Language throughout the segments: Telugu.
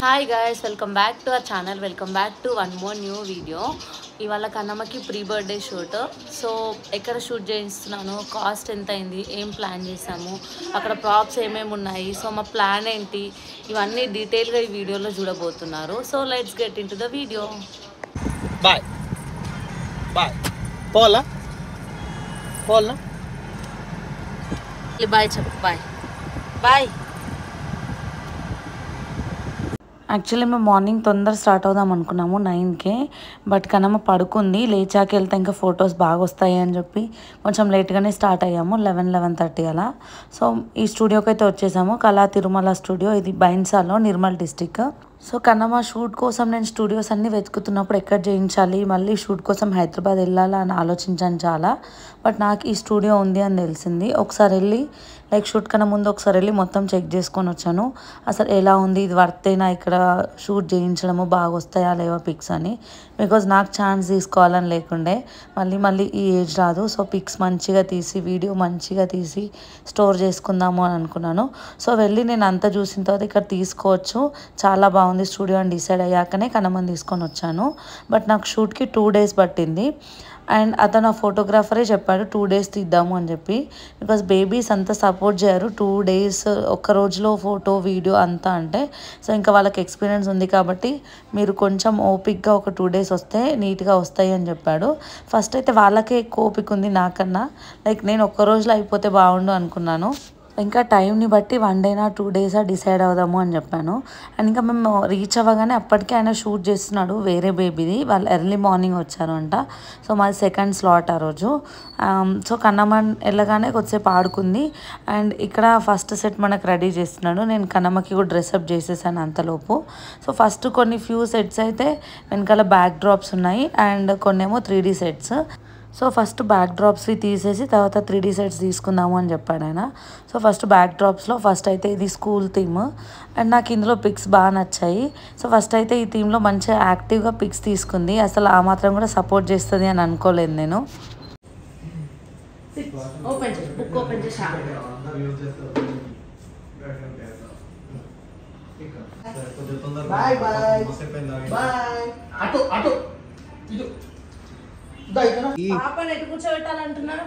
Hi guys, welcome back to our channel. Welcome back to one more new video. ఇవాళ కన్నమ్మకి ప్రీ బర్త్డే షూట్. సో ఎక్కడ షూట్ చేయిస్తున్నాను, కాస్ట్ ఎంత అయింది, ఏం ప్లాన్ చేసాము, అక్కడ ప్రాప్స్ ఏమేమి ఉన్నాయి, సో మా ప్లాన్ ఏంటి, ఇవన్నీ డీటెయిల్గా ఈ వీడియోలో చూడబోతున్నారు. So let's get into the video. Bye bye పోలా పోలా బాయ్ చెప్పు. Bye bye. యాక్చువల్లీ మేము మార్నింగ్ తొందర స్టార్ట్ అవుదాం అనుకున్నాము 9కే. బట్ కనమ్మ పడుకుంది. లేచాక వెళ్తే ఇంకా ఫొటోస్ బాగా వస్తాయి అని చెప్పి కొంచెం లేట్గానే స్టార్ట్ అయ్యాము, 11-11:30 అలా. సో ఈ స్టూడియోకి అయితే వచ్చేసాము, కళా తిరుమల స్టూడియో. ఇది బైన్సాలో, Nirmal district. So Kannamma shoot కోసం నేను స్టూడియోస్ అన్నీ వెతుకుతున్నప్పుడు ఎక్కడ చేయించాలి, మళ్ళీ షూట్ కోసం హైదరాబాద్ వెళ్ళాలా అని ఆలోచించాను చాలా. బట్ నాకు ఈ స్టూడియో ఉంది అని తెలిసింది. ఒకసారి వెళ్ళి షూట్ కన్నా ముందు ఒకసారి వెళ్ళి మొత్తం చెక్ చేసుకొని వచ్చాను. అసలు ఎలా ఉంది, ఇది వర్తేనా ఇక్కడ షూట్ చేయించడము, బాగా వస్తాయా లేవా పిక్స్ అని. బికాజ్ నాకు ఛాన్స్ తీసుకోవాలని లేకుండే, మళ్ళీ ఈ ఏజ్ రాదు. సో పిక్స్ మంచిగా తీసి, వీడియో మంచిగా తీసి స్టోర్ చేసుకుందాము అని అనుకున్నాను. సో వెళ్ళి నేను అంతా చూసిన తర్వాత ఇక్కడ తీసుకోవచ్చు, చాలా బాగుంది స్టూడియో అని డిసైడ్ అయ్యాకనే కన్నమ్మని తీసుకొని వచ్చాను. బట్ నాకు షూట్కి 2 days పట్టింది. అండ్ అతను ఆ ఫోటోగ్రాఫరే చెప్పాడు 2 days తీద్దాము అని చెప్పి. బికాజ్ బేబీస్ అంతా సపోర్ట్ చేయరు 2 days ఒక్క రోజులో ఫోటో వీడియో అంతా అంటే. సో ఇంకా వాళ్ళకి ఎక్స్పీరియన్స్ ఉంది కాబట్టి మీరు కొంచెం ఓపిక్గా ఒక 2 days వస్తే నీట్గా వస్తాయి అని చెప్పాడు. ఫస్ట్ అయితే వాళ్ళకే ఎక్కువ ఓపిక ఉంది నాకన్నా. నేను ఒక్క రోజులో అయిపోతే బాగుండు అనుకున్నాను. ఇంకా టైంని బట్టి 1 day 2 days డిసైడ్ అవుదాము అని చెప్పాను. అండ్ ఇంకా మేము రీచ్ అవ్వగానే అప్పటికే ఆయన షూట్ చేస్తున్నాడు వేరే బేబీది. వాళ్ళు ఎర్లీ మార్నింగ్ వచ్చారు అంట. సో మాది 2nd slot ఆ రోజు. సో కన్నమ్మ వెళ్ళగానే కొద్దిసేపు ఆడుకుంది. అండ్ ఇక్కడ ఫస్ట్ సెట్ మనకు రెడీ చేస్తున్నాడు. నేను కన్నమ్మకి కూడా డ్రెస్అప్ చేసేసాను అంతలోపు. సో ఫస్ట్ కొన్ని ఫ్యూ సెట్స్ అయితే వెనకాల బ్యాక్ డ్రాప్స్ ఉన్నాయి, అండ్ కొన్నేమో 3D సెట్స్. సో ఫస్ట్ బ్యాక్ డ్రాప్స్వి తీసేసి తర్వాత 3D సెట్స్ తీసుకుందాము అని చెప్పాడు ఆయన. సో ఫస్ట్ బ్యాక్ డ్రాప్స్లో ఫస్ట్ అయితే ఇది స్కూల్ థీమ్, అండ్ నాకు ఇందులో పిక్స్ బాగా నచ్చాయి. సో ఫస్ట్ అయితే ఈ థీమ్లో మంచిగా యాక్టివ్గా పిక్స్ తీసుకుంది. అసలు ఆ మాత్రం కూడా సపోర్ట్ చేస్తుంది అని అనుకోలేదు నేను. పాపని ఎటు కూర్చోబెట్టాలంటున్నారు.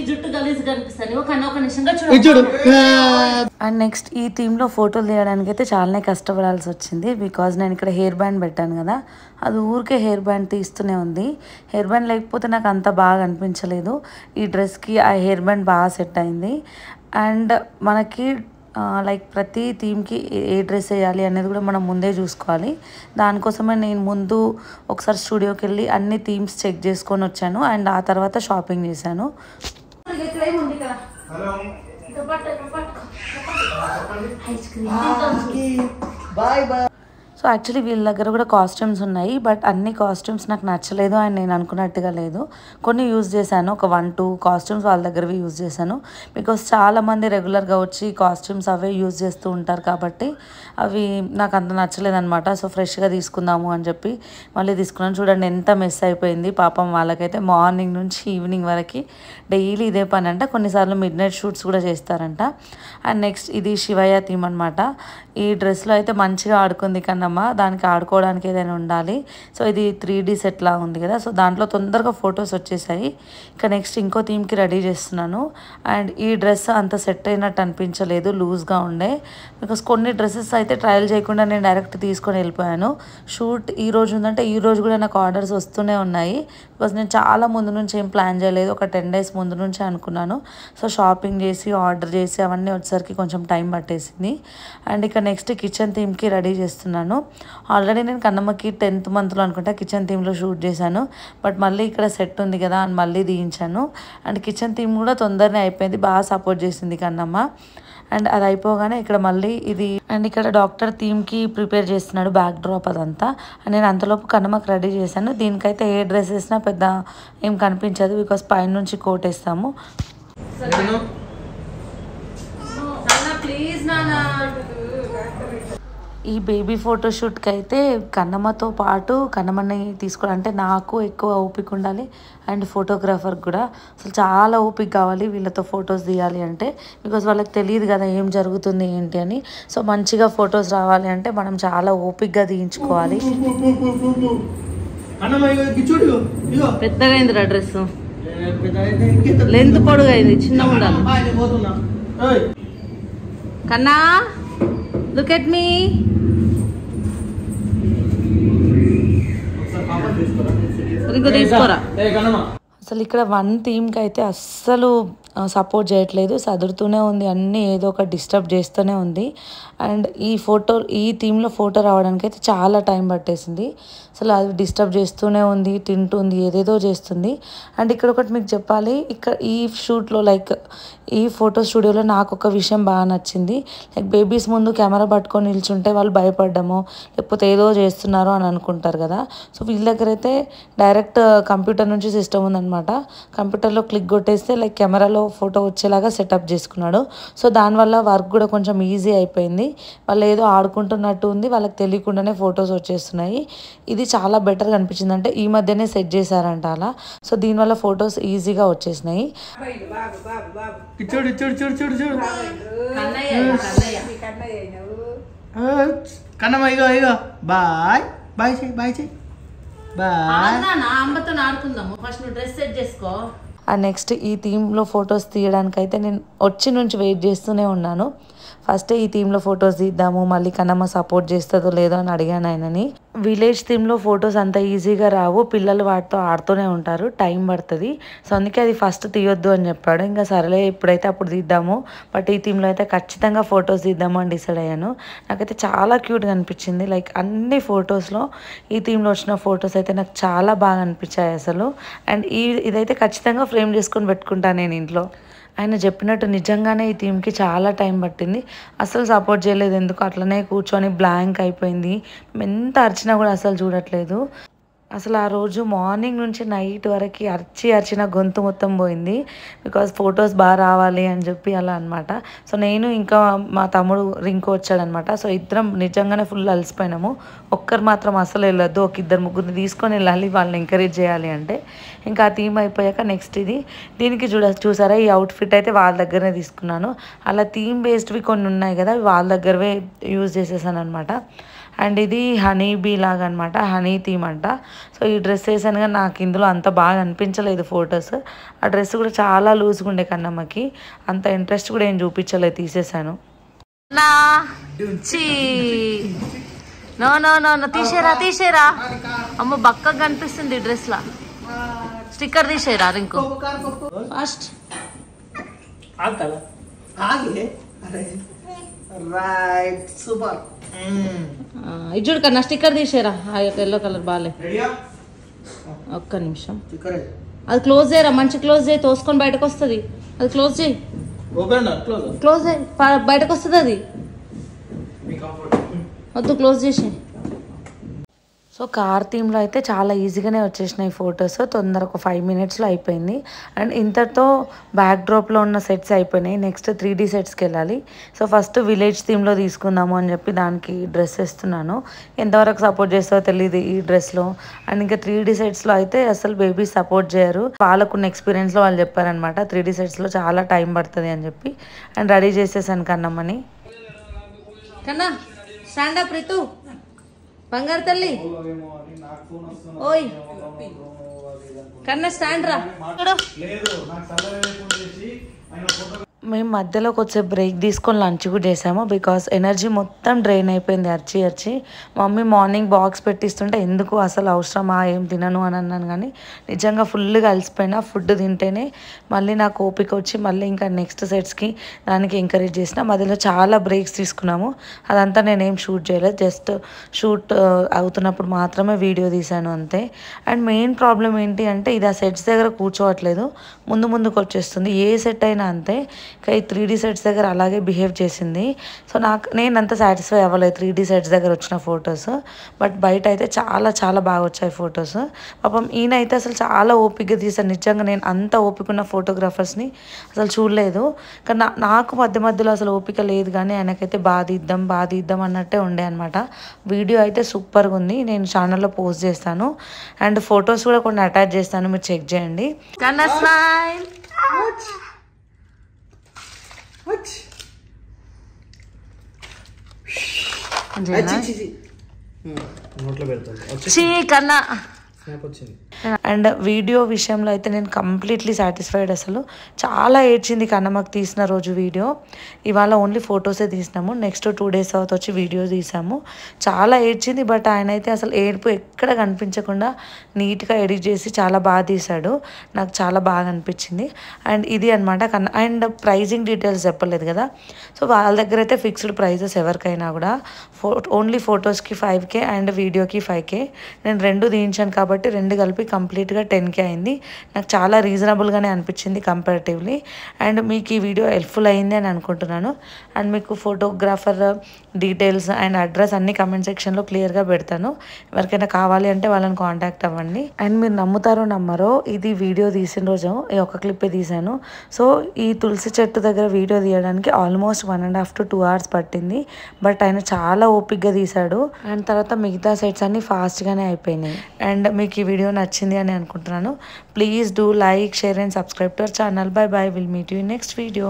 జుట్టు గలీజ్ కనిపిస్తుంది. అండ్ నెక్స్ట్ ఈ థీమ్లో ఫోటోలు తీయడానికి అయితే చాలానే కష్టపడాల్సి వచ్చింది. బికాజ్ నేను ఇక్కడ హెయిర్ బ్యాండ్ పెట్టాను కదా, అది ఊరికే హెయిర్ బ్యాండ్ తీస్తూనే ఉంది. హెయిర్ బ్యాండ్ లేకపోతే నాకు అంత బాగా అనిపించలేదు. ఈ డ్రెస్కి ఆ హెయిర్ బ్యాండ్ బాగా సెట్ అయింది. అండ్ మనకి ప్రతి థీమ్కి ఏ డ్రెస్ వేయాలి అనేది కూడా మనం ముందే చూసుకోవాలి. దానికోసమే నేను ముందు ఒకసారి స్టూడియోకి వెళ్ళి అన్ని థీమ్స్ చెక్ చేసుకొని వచ్చాను. అండ్ ఆ తర్వాత షాపింగ్ చేశాను. సో యాక్చువల్లీ వీళ్ళ దగ్గర కూడా కాస్ట్యూమ్స్ ఉన్నాయి, బట్ అన్ని కాస్ట్యూమ్స్ నాకు నచ్చలేదు అండ్ నేను అనుకున్నట్టుగా లేదు. కొన్ని యూజ్ చేశాను, ఒక 1-2 కాస్ట్యూమ్స్ వాళ్ళ దగ్గరవి యూజ్ చేశాను. బికాస్ చాలామంది రెగ్యులర్గా వచ్చి కాస్ట్యూమ్స్ అవే యూజ్ చేస్తూ ఉంటారు కాబట్టి అవి నాకు అంత నచ్చలేదు అనమాట. సో ఫ్రెష్గా తీసుకుందాము అని చెప్పి మళ్ళీ తీసుకున్నాను. చూడండి ఎంత మెస్ అయిపోయింది పాపం వాళ్ళకైతే. మార్నింగ్ నుంచి ఈవినింగ్ వరకు డైలీ ఇదే పని అంట. కొన్నిసార్లు మిడ్నైట్ షూట్స్ కూడా చేస్తారంట. అండ్ నెక్స్ట్ ఇది శివయ్య థీమ్ అనమాట. ఈ డ్రెస్లో అయితే మంచిగా ఆడుకుంది కన్నమ్మ. దానికి ఆడుకోవడానికి ఏదైనా ఉండాలి. సో ఇది 3D సెట్ లా ఉంది కదా, సో దాంట్లో తొందరగా ఫొటోస్ వచ్చేసాయి. ఇంకా నెక్స్ట్ ఇంకో థీమ్కి రెడీ చేస్తున్నాను. అండ్ ఈ డ్రెస్ అంత సెట్ అయినట్టు అనిపించలేదు, లూజ్గా ఉండే. బికాస్ కొన్ని డ్రెస్సెస్ అయితే ట్రయల్ చేయకుండా నేను డైరెక్ట్ తీసుకొని వెళ్ళిపోయాను. షూట్ ఈ రోజు ఉందంటే ఈ రోజు కూడా నాకు ఆర్డర్స్ వస్తూనే ఉన్నాయి. బికాస్ నేను చాలా ముందు నుంచి ఏం ప్లాన్ చేయలేదు, ఒక 10 days ముందు నుంచే అనుకున్నాను. సో షాపింగ్ చేసి ఆర్డర్ చేసి అవన్నీ వచ్చేసరికి కొంచెం టైం పట్టేసింది. అండ్ ఇక నెక్స్ట్ కిచెన్ థీమ్కి రెడీ చేస్తున్నాను. ఆల్రెడీ నేను కన్నమ్మకి 10th monthలో అనుకుంటా కిచెన్ థీమ్లో షూట్ చేశాను. బట్ మళ్ళీ ఇక్కడ సెట్ ఉంది కదా అని మళ్ళీ తీయించాను. అండ్ కిచెన్ థీమ్ కూడా తొందరనే అయిపోయింది, బాగా సపోర్ట్ చేసింది కన్నమ్మ. అండ్ అది అయిపోగానే ఇక్కడ మళ్ళీ ఇది అండ్ ఇక్కడ డాక్టర్ థీమ్కి ప్రిపేర్ చేస్తున్నాడు, బ్యాక్ డ్రాప్ అదంతా. అండ్ నేను అంతలోపు కన్నమ్మకి రెడీ చేశాను. దీనికైతే ఏ డ్రెస్ వేసినా పెద్ద ఏం కనిపించదు, బికాస్ పైన నుంచి కోట్ వేస్తాము. ప్లీజ్ నానా ఈ బేబీ ఫోటోషూట్కి అయితే కన్నమ్మతో పాటు కన్నమ్మని తీసుకోవడం అంటే నాకు ఎక్కువ ఓపిక ఉండాలి అండ్ ఫోటోగ్రాఫర్కి కూడా అసలు చాలా ఓపిక కావాలి వీళ్ళతో ఫొటోస్ తీయాలి అంటే. బికాజ్ వాళ్ళకి తెలియదు కదా ఏం జరుగుతుంది ఏంటి అని. సో మంచిగా ఫొటోస్ రావాలి అంటే మనం చాలా ఓపికగా తీయించుకోవాలి. పెద్దగా అయిందిరా డ్రెస్, లెంత్ పొడుగు అయింది, చిన్న ఉండాలి. కన్నా లుక్ ఎట్ మీ. తీసుకోరా. అసలు ఇక్కడ వన్ థీమ్కి అయితే అస్సలు సపోర్ట్ చేయట్లేదు, సదురుతూనే ఉంది, అన్నీ ఏదో ఒక డిస్టర్బ్ చేస్తూనే ఉంది. అండ్ ఈ థీమ్లో ఫోటో రావడానికి అయితే చాలా టైం పట్టేసింది. అసలు అది డిస్టర్బ్ చేస్తూనే ఉంది, తింటుంది, ఏదేదో చేస్తుంది. అండ్ ఇక్కడ ఒకటి మీకు చెప్పాలి, ఇక్కడ ఈ షూట్లో లైక్ ఈ ఫోటో స్టూడియోలో నాకు ఒక విషయం బాగా నచ్చింది. లైక్ బేబీస్ ముందు కెమెరా పట్టుకొని నిల్చుంటే వాళ్ళు భయపడ్డమో లేకపోతే ఏదో చేస్తున్నారో అని అనుకుంటారు కదా. సో వీళ్ళ దగ్గర అయితే డైరెక్ట్ కంప్యూటర్ నుంచి సిస్టమ్ ఉందన్నమాట. కంప్యూటర్లో క్లిక్ కొట్టేస్తే లైక్ కెమెరాలో ఫోటో వచ్చేలాగా సెటప్ చేసుకున్నాడు. సో దానివల్ల వర్క్ కూడా కొంచెం ఈజీ అయిపోయింది. వాళ్ళు ఏదో ఆడుకుంటున్నట్టు ఉంది, వాళ్ళకి తెలియకుండానే ఫొటోస్ వచ్చేస్తున్నాయి. ఇది చాలా బెటర్గా అనిపించింది. అంటే ఈ మధ్యనే సెట్ చేశారంట అలా. సో దీనివల్ల ఫొటోస్ ఈజీగా వచ్చేసినాయి. బాయ్ బాయ్ బాయ్ అమ్మతో ఆడుకుందాము, ఫస్ట్ నువ్వు డ్రెస్ సెట్ చేసుకో. అండ్ నెక్స్ట్ ఈ థీమ్లో ఫొటోస్ తీయడానికి అయితే నేను వచ్చి నుంచి వెయిట్ చేస్తూనే ఉన్నాను. ఫస్ట్ ఈ థీమ్లో ఫొటోస్ తీద్దాము, మళ్ళీ కన్నమ్మ సపోర్ట్ చేస్తుందో లేదో అని అడిగాను ఆయనని. విలేజ్ థీమ్లో ఫొటోస్ అంత ఈజీగా రావు, పిల్లలు వాటితో ఆడుతూనే ఉంటారు, టైం పడుతుంది. సో అందుకే అది ఫస్ట్ తీయొద్దు అని చెప్పాడు. ఇంకా సరేలే ఎప్పుడైతే అప్పుడు తీద్దాము, బట్ ఈ థీమ్లో అయితే ఖచ్చితంగా ఫొటోస్ తీద్దాము అని డిసైడ్ అయ్యాను. నాకైతే చాలా క్యూట్గా అనిపించింది. లైక్ అన్ని ఫొటోస్లో ఈ థీమ్లో వచ్చిన ఫొటోస్ అయితే నాకు చాలా బాగా అనిపించాయి అసలు. అండ్ ఇదైతే ఖచ్చితంగా ఫ్రేమ్ చేసుకొని పెట్టుకుంటాను నేను ఇంట్లో. ఆయన చెప్పినట్టు నిజంగానే ఈ థీమ్కి చాలా టైం పట్టింది. అసలు సపోర్ట్ చేయలేదు, ఎందుకు అట్లనే కూర్చొని బ్లాంక్ అయిపోయింది. ఎంత అరిచినా కూడా అసలు చూడట్లేదు. అసలు ఆ రోజు మార్నింగ్ నుంచి నైట్ వరకు అరిచిన గొంతు మొత్తం పోయింది. బికాజ్ ఫొటోస్ బాగా రావాలి అని చెప్పి అలా అనమాట. సో నేను ఇంకా మా తమ్ముడు రింకు వచ్చాడనమాట. సో ఇద్దరం నిజంగానే ఫుల్ అలసిపోయినాము. ఒక్కరు మాత్రం అసలు వెళ్ళొద్దు, ఒక ఇద్దరు ముగ్గురిని తీసుకొని వెళ్ళాలి, వాళ్ళని ఎంకరేజ్ చేయాలి అంటే. ఇంకా ఆ థీమ్ అయిపోయాక నెక్స్ట్ దీనికి చూసారా ఈ అవుట్ఫిట్ అయితే వాళ్ళ దగ్గరనే తీసుకున్నాను. అలా థీమ్ బేస్డ్వి కొన్ని ఉన్నాయి కదా, వాళ్ళ దగ్గరవే యూజ్ చేసేసాను అనమాట. అండ్ ఇది హనీ బీ లాగా అనమాట, హనీ థీమ్ అంట. సో ఈ డ్రెస్ వేసాను కానీ నాకు ఇందులో అంత బాగా అనిపించలేదు ఫొటోస్. ఆ డ్రెస్ కూడా చాలా లూజ్గా ఉండే కన్నమ్మకి, అంత ఇంట్రెస్ట్ కూడా ఏం చూపించలేదు, తీసేసాను. తీసేరా అమ్మ, బక్కగా కనిపిస్తుంది డ్రెస్ లా. స్టిక్కర్ తీసేరా రింకు ఫస్ట్. Right super. ఇది చూడు కన్నా, స్టిక్కర్ తీసేరా, ఎల్లో కలర్ బాగాలే. ఒక్క నిమిషం, అది క్లోజ్ చేయరా, మంచి క్లోజ్ చేయి, తోసుకొని బయటకు వస్తుంది. అది క్లోజ్ చేయి, క్లోజ్ చేయి, బయటకు వస్తుంది అది. వద్దు, క్లోజ్ చేసి. సో కార్ థీమ్లో అయితే చాలా ఈజీగానే వచ్చేసినాయి ఫొటోస్, తొందరగా ఒక 5 minutesలో అయిపోయింది. అండ్ ఇంతతో బ్యాక్ డ్రాప్లో ఉన్న సెట్స్ అయిపోయినాయి. నెక్స్ట్ 3D సెట్స్కి వెళ్ళాలి. సో ఫస్ట్ విలేజ్ థీమ్లో తీసుకుందాము అని చెప్పి దానికి డ్రెస్ వేస్తున్నాను. ఎంతవరకు సపోర్ట్ చేస్తారో తెలియదు ఈ డ్రెస్లో. అండ్ ఇంకా 3D సెట్స్లో అయితే అసలు బేబీ సపోర్ట్ చేయరు. వాళ్ళకున్న ఎక్స్పీరియన్స్లో వాళ్ళు చెప్పారనమాట 3D సెట్స్లో చాలా టైం పడుతుంది అని చెప్పి. అండ్ రెడీ చేసేసాను కన్నమ్మని. కన్నా స్టాండ్ అప్ రితు, బంగారు తల్లి. ఓయ్ కన్నా స్టాండ్ రా. మేము మధ్యలో కొంచెం బ్రేక్ తీసుకొని లంచ్ కూడా చేసాము. బికాస్ ఎనర్జీ మొత్తం డ్రైన్ అయిపోయింది అరిచి. మమ్మీ మార్నింగ్ బాక్స్ పెట్టిస్తుంటే ఎందుకు అసలు అవసరమా, ఏం తినను అని అన్నాను. కానీ నిజంగా ఫుల్గా అలసిపోయినా, ఫుడ్ తింటేనే మళ్ళీ నాకు ఓపిక వచ్చి మళ్ళీ ఇంకా నెక్స్ట్ సెట్స్కి దానికి ఎంకరేజ్ చేసిన. మధ్యలో చాలా బ్రేక్స్ తీసుకున్నాము. అదంతా నేనేం షూట్ చేయలేదు, జస్ట్ షూట్ అవుతున్నప్పుడు మాత్రమే వీడియో తీశాను అంతే. అండ్ మెయిన్ ప్రాబ్లం ఏంటి అంటే ఇది ఆ సెట్స్ దగ్గర కూర్చోవట్లేదు, ముందుకు వచ్చేస్తుంది. ఏ సెట్ అయినా అంతే, ఇంకా ఈ 3D సెట్స్ దగ్గర అలాగే బిహేవ్ చేసింది. సో నేను అంత సాటిస్ఫై అవ్వలేదు 3D సెట్స్ దగ్గర వచ్చిన ఫొటోస్. బట్ బయట అయితే చాలా చాలా బాగా వచ్చాయి ఫొటోస్. పాపం ఈయన అయితే అసలు చాలా ఓపికగా తీశారు. నిజంగా నేను అంత ఓపిక ఉన్న ఫోటోగ్రాఫర్స్ని అసలు చూడలేదు. కానీ నాకు మధ్య మధ్యలో అసలు ఓపిక లేదు, కానీ ఆయనకైతే బాగా ఇద్దాం అన్నట్టే ఉండే అనమాట. వీడియో అయితే సూపర్గా ఉంది. నేను ఛానల్లో పోస్ట్ చేస్తాను అండ్ ఫొటోస్ కూడా కొన్ని అటాచ్ చేస్తాను, మీరు చెక్ చేయండి. నోట్లో పెడతాను. కన్నా స్నాప్ వచ్చింది. అండ్ వీడియో విషయంలో అయితే నేను కంప్లీట్లీ సాటిస్ఫైడ్. అసలు చాలా ఏడ్చింది కన్నమ్మకి తీసిన రోజు వీడియో. ఇవాళ ఓన్లీ ఫొటోసే తీసినాము, నెక్స్ట్ 2 days తర్వాత వచ్చి వీడియో తీసాము. చాలా ఏడ్చింది, బట్ ఆయన అయితే అసలు ఏడుపు ఎక్కడ కనిపించకుండా నీట్గా ఎడిట్ చేసి చాలా బాగా తీశాడు. నాకు చాలా బాగా అనిపించింది. అండ్ ఇది అనమాట అండ్ ప్రైజింగ్ డీటెయిల్స్ చెప్పలేదు కదా, సో వాళ్ళ దగ్గర అయితే ఫిక్స్డ్ ప్రైజెస్ ఎవరికైనా కూడా. ఓన్లీ ఫొటోస్కి 5K అండ్ వీడియోకి 5K. నేను 2 తీయించాను కాబట్టి 2 కలిపి కంప్లీట్గా 10K అయింది. నాకు చాలా రీజనబుల్గానే అనిపించింది కంపారిటివ్లీ. అండ్ మీకు ఈ వీడియో హెల్ప్ఫుల్ అయింది అని అనుకుంటున్నాను. అండ్ మీకు ఫోటోగ్రాఫర్ డీటెయిల్స్ అండ్ అడ్రస్ అన్ని కమెంట్ సెక్షన్లో క్లియర్గా పెడతాను. ఎవరికైనా కావాలి అంటే వాళ్ళని కాంటాక్ట్ అవ్వండి. అండ్ మీరు నమ్ముతారో నమ్మరో, ఇది వీడియో తీసిన రోజు ఈ ఒక్క క్లిప్పే తీశాను. సో ఈ తులసి చెట్టు దగ్గర వీడియో తీయడానికి ఆల్మోస్ట్ 1.5 to 2 hours పట్టింది. బట్ ఆయన చాలా ఓపిక్గా తీశాడు. అండ్ తర్వాత మిగతా సెట్స్ అన్ని ఫాస్ట్గానే అయిపోయినాయి. అండ్ మీకు ఈ వీడియో నచ్చింది అని అనుకుంటున్నాను. Please do like, share and subscribe to our channel. By by. Will meet you in next video.